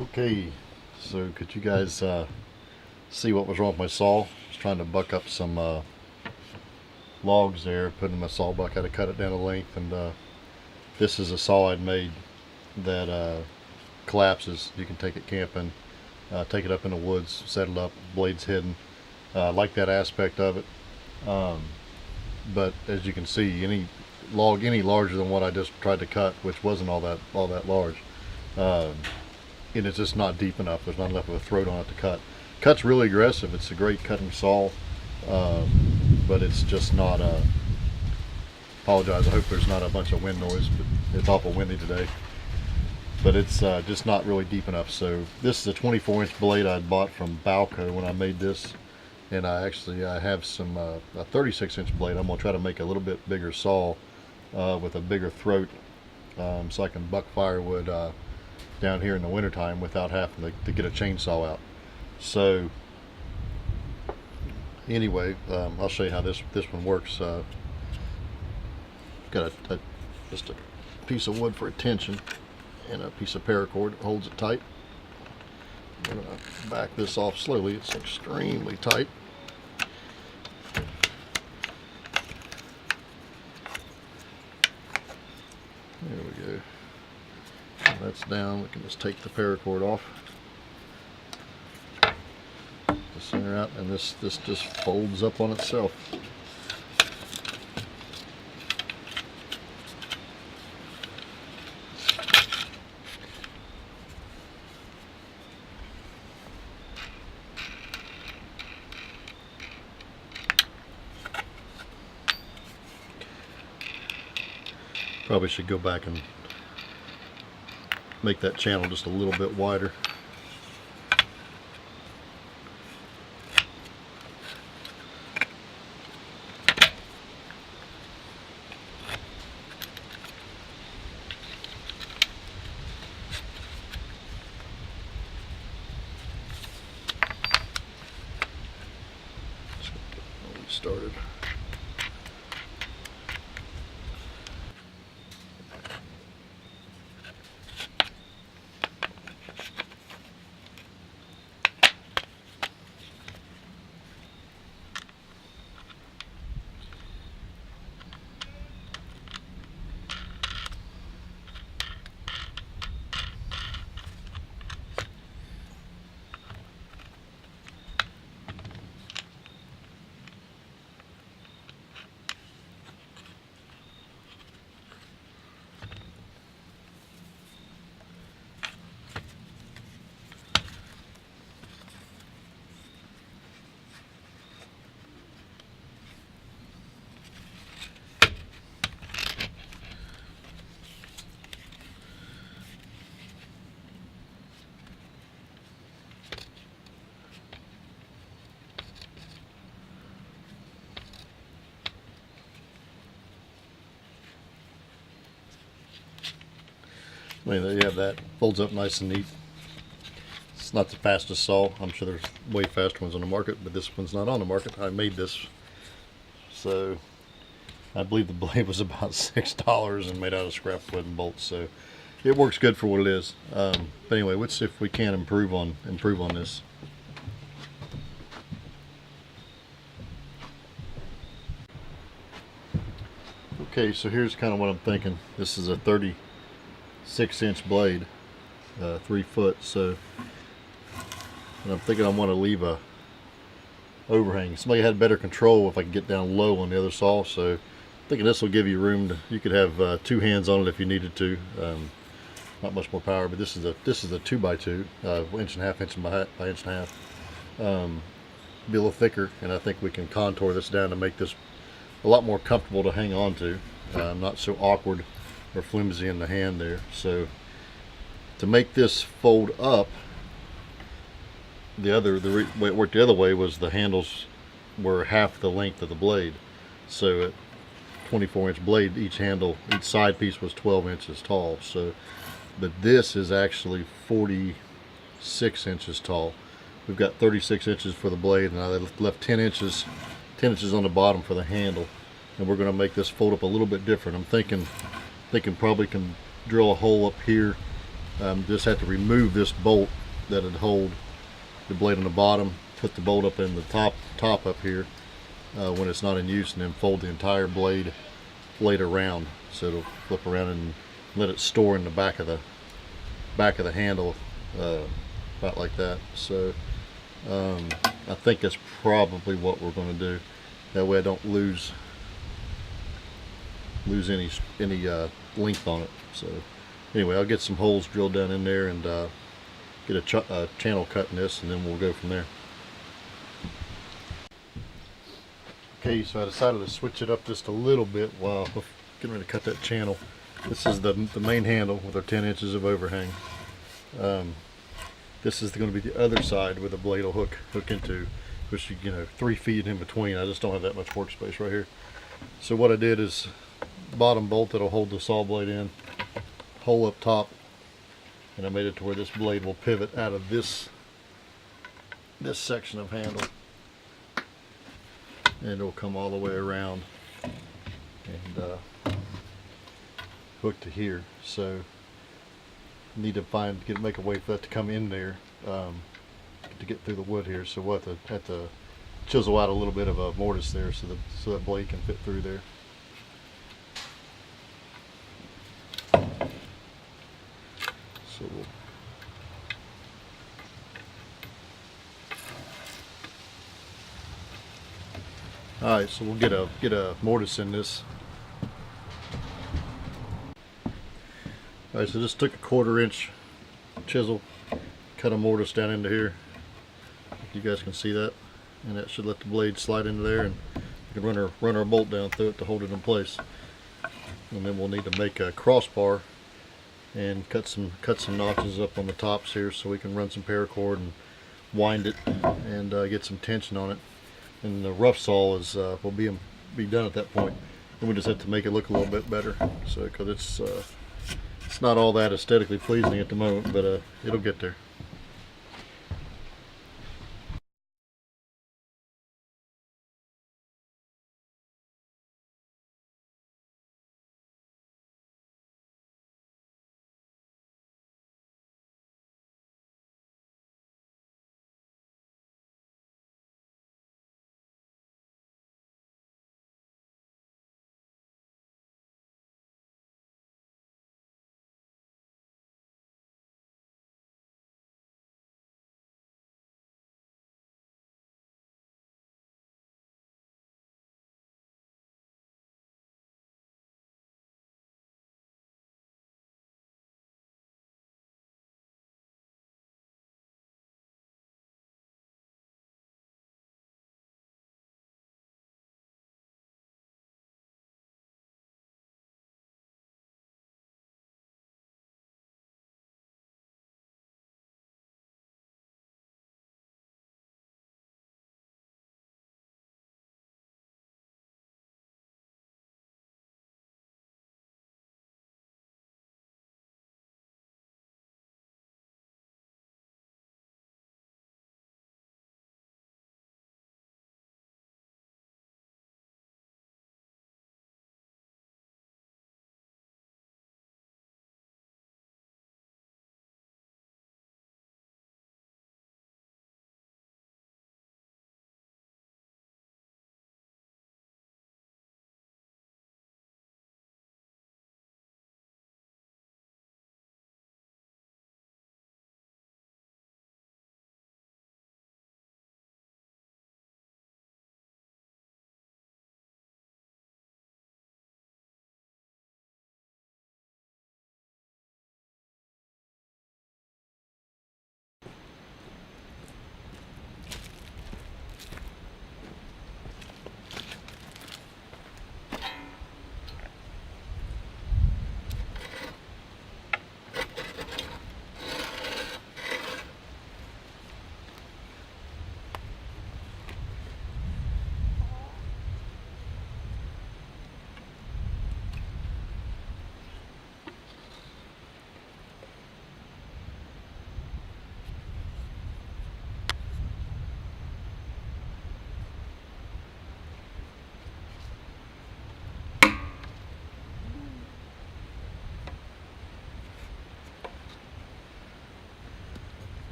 Okay, so could you guys see what was wrong with my saw? I was trying to buck up some logs there, put in my saw buck. I had to cut it down to length, and this is a saw I'd made that collapses. You can take it camping, take it up in the woods, set it up, blades hidden. I like that aspect of it. But as you can see, any log any larger than what I just tried to cut, which wasn't all that large, and it's just not deep enough. There's not enough of a throat on it to cut. Cut's really aggressive. It's a great cutting saw, but it's just not a. Apologize. I hope there's not a bunch of wind noise, but it's awful windy today. But it's just not really deep enough. So this is a 24-inch blade I bought from Balco when I made this, and I have some a 36-inch blade. I'm gonna try to make a little bit bigger saw with a bigger throat, so I can buck firewood down here in the wintertime without having to get a chainsaw out. So anyway, I'll show you how this one works. Got just a piece of wood for a tension and a piece of paracord that holds it tight. I'm going to back this off slowly. It's extremely tight. There we go. When that's down, we can just take the paracord off, the center out, and this just folds up on itself. Probably should go back and make that channel just a little bit wider. Let's get started. I mean, there you have that. Folds up nice and neat. It's not the fastest saw. I'm sure there's way faster ones on the market, but this one's not on the market. I made this, so I believe the blade was about $6 and made out of scrap wood and bolts. So it works good for what it is. But anyway, let's see if we can improve on this. Okay, so here's kind of what I'm thinking. This is a 36-inch blade, 3 foot, so and I'm thinking I want to leave a overhang. Somebody had better control if I could get down low on the other saw, so I'm thinking this will give you room to, you could have 2 hands on it if you needed to. Not much more power, but this is a 2x2, inch and a half, inch by inch and a half. Be a little thicker, and I think we can contour this down to make this a lot more comfortable to hang on to, not so awkward or flimsy in the hand there. So to make this fold up, the way it worked the other way was the handles were half the length of the blade. So at 24-inch blade, each side piece was 12 inches tall. So, but this is actually 46 inches tall. We've got 36 inches for the blade, and I left 10 inches on the bottom for the handle, and we're going to make this fold up a little bit different. I'm thinking probably can drill a hole up here Just have to remove this bolt that would hold the blade on the bottom, put the bolt up in the top up here when it's not in use, and then fold the entire blade around so it'll flip around and let it store in the back of the handle, about like that. So I think that's probably what we're going to do. That way I don't lose any length on it. So anyway, I'll get some holes drilled down in there and get a channel cut in this, and then we'll go from there. Okay, so I decided to switch it up just a little bit while getting ready to cut that channel. This is the main handle with our 10 inches of overhang. This is going to be the other side where the blade will hook into, which, you know, 3 feet in between. I just don't have that much workspace right here. So what I did is bottom bolt that'll hold the saw blade in, hole up top, and I made it to where this blade will pivot out of this section of handle, and it'll come all the way around and hook to here. So need to make a way for that to come in there to get through the wood here. So we'll have to chisel out a little bit of a mortise there so that blade can fit through there. So alright, so we'll get a mortise in this. Alright, so just took a 1/4 inch chisel, cut a mortise down into here. You guys can see that, and that should let the blade slide into there, and we can run our bolt down through it to hold it in place. And then we'll need to make a crossbar and cut some notches up on the tops here so we can run some paracord and wind it and get some tension on it. And the rough saw will be done at that point, and we just have to make it look a little bit better. So because it's not all that aesthetically pleasing at the moment, but it'll get there.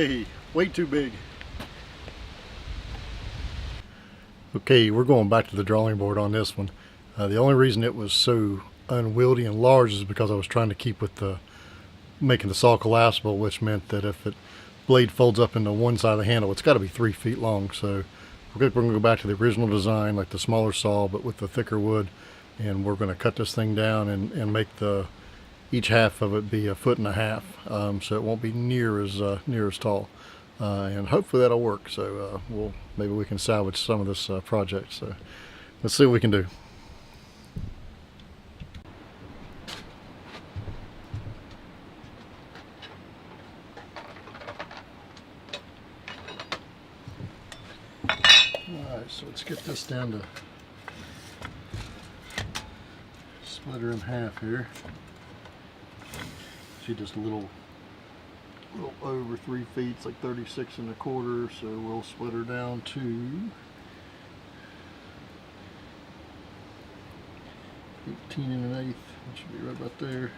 Okay, way too big. Okay, we're going back to the drawing board on this one. The only reason it was so unwieldy and large is because I was trying to keep with the making the saw collapsible, which meant that if it blade folds up into one side of the handle, it's got to be 3 feet long. So we're going to go back to the original design, like the smaller saw, but with the thicker wood, and we're going to cut this thing down and make each half of it be 1.5 feet, so it won't be near as tall. And hopefully that'll work. So maybe we can salvage some of this project. So let's see what we can do. Alright, so let's get this down to split her in half here. See, just a little over 3 feet, it's like 36 1/4, so we'll split her down to 18 1/8. That should be right about there.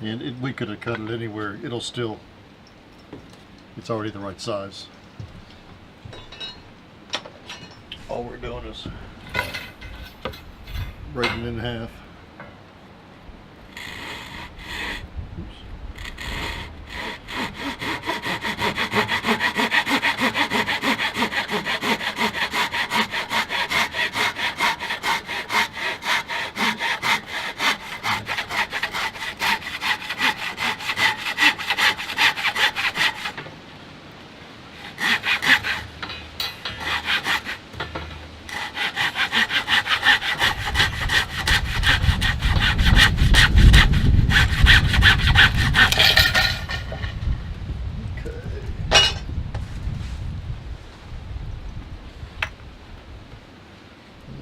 And we could have cut it anywhere, it's already the right size. All we're doing is breaking it in half. Oops.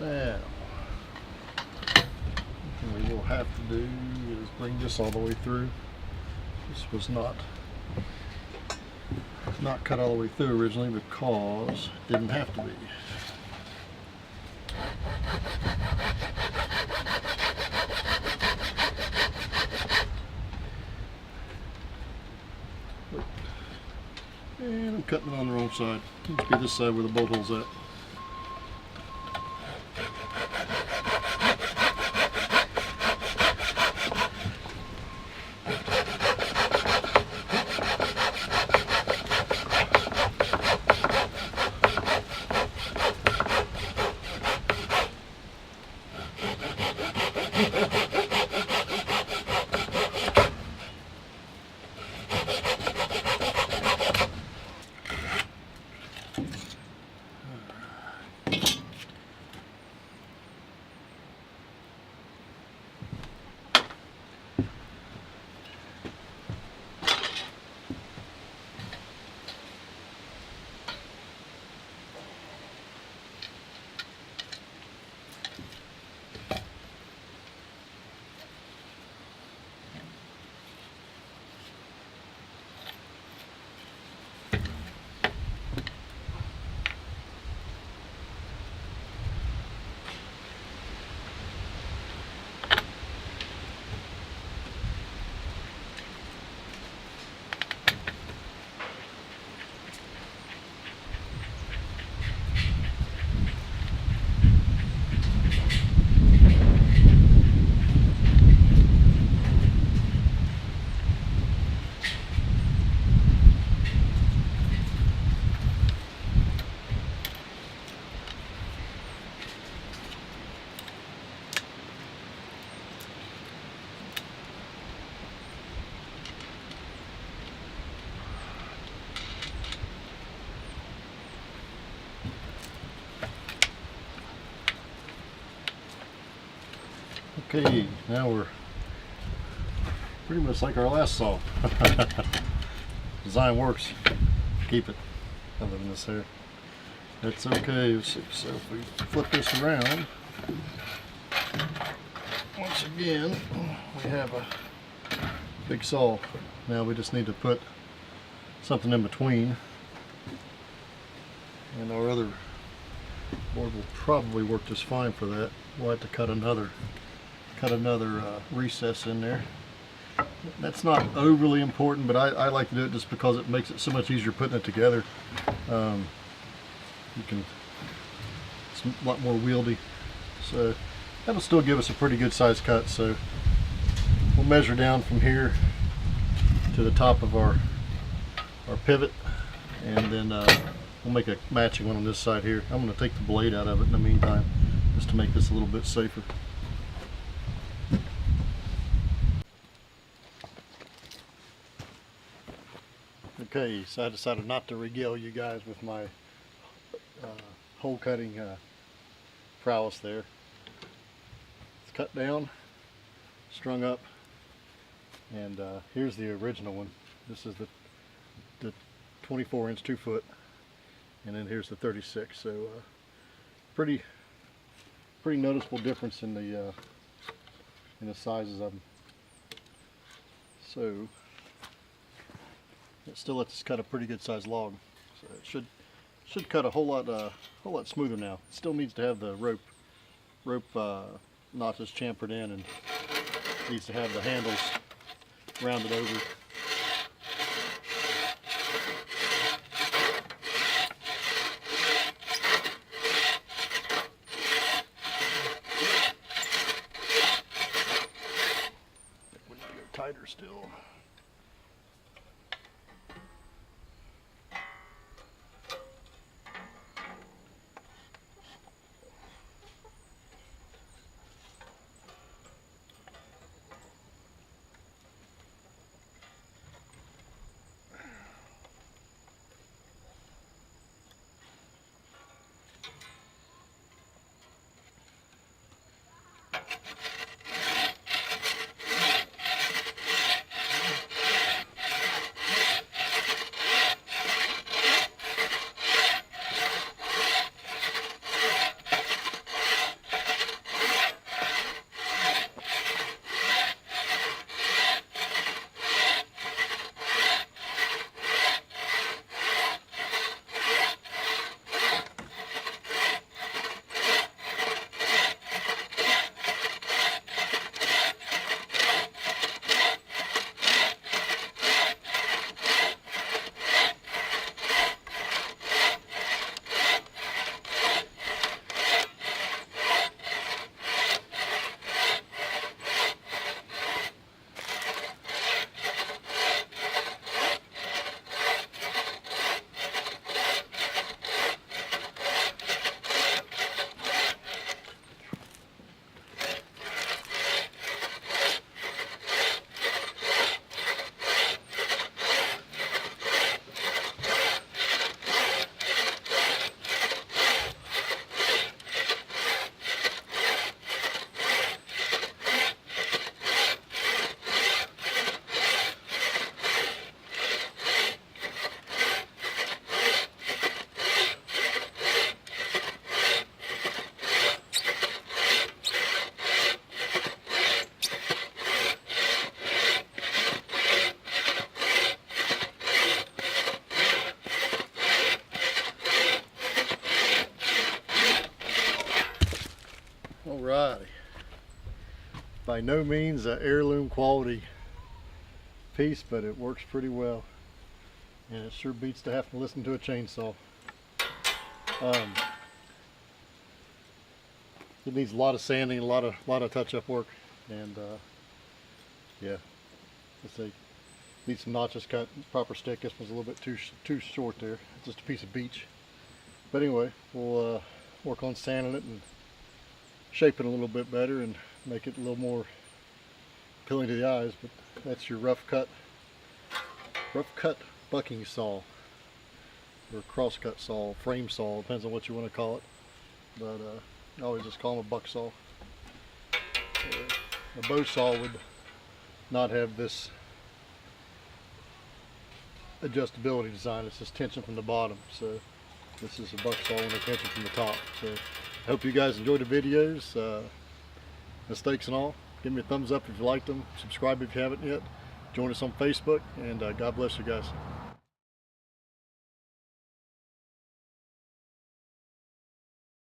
Now, what we will have to do is bring this all the way through. This was not cut all the way through originally because it didn't have to be. And I'm cutting it on the wrong side. It must be this side where the bolt hole's at. Okay, now we're pretty much like our last saw. Design works. Keep it. Other than this here. That's okay. So if we flip this around, once again, we have a big saw. Now we just need to put something in between and our other Board will probably work just fine for that. We'll have to cut another recess in there. That's not overly important, but I like to do it just because it makes it so much easier putting it together. It's a lot more wieldy. So that'll still give us a pretty good size cut. So we'll measure down from here to the top of our pivot, and then we'll make a matching one on this side here. I'm going to take the blade out of it in the meantime, just to make this a little bit safer. Okay, so I decided not to regale you guys with my hole cutting prowess there. It's cut down, strung up, and here's the original one. This is the 24-inch 2-foot, and then here's the 36. So pretty noticeable difference in the sizes of them. So it still lets us cut a pretty good sized log. So it should cut a whole lot smoother now. It still needs to have the rope notches chamfered in, and needs to have the handles rounded over. We need to go tighter still. Alrighty. By no means an heirloom quality piece, but it works pretty well. And it sure beats to have to listen to a chainsaw. It needs a lot of sanding, a lot of touch-up work, and yeah, let's see. Needs some notches cut, proper stick. This one's a little bit too short there. It's just a piece of beech. But anyway, we'll work on sanding it and shaping it a little bit better and make it a little more appealing to the eyes. But that's your rough cut bucking saw, or crosscut saw, frame saw, depends on what you want to call it. But I always just call them a buck saw. A bow saw would not have this adjustability design. It's just tension from the bottom. So this is a buck saw with a tension from the top. So I hope you guys enjoyed the videos, mistakes and all. Give me a thumbs up if you liked them. Subscribe if you haven't yet. Join us on Facebook, and God bless you guys.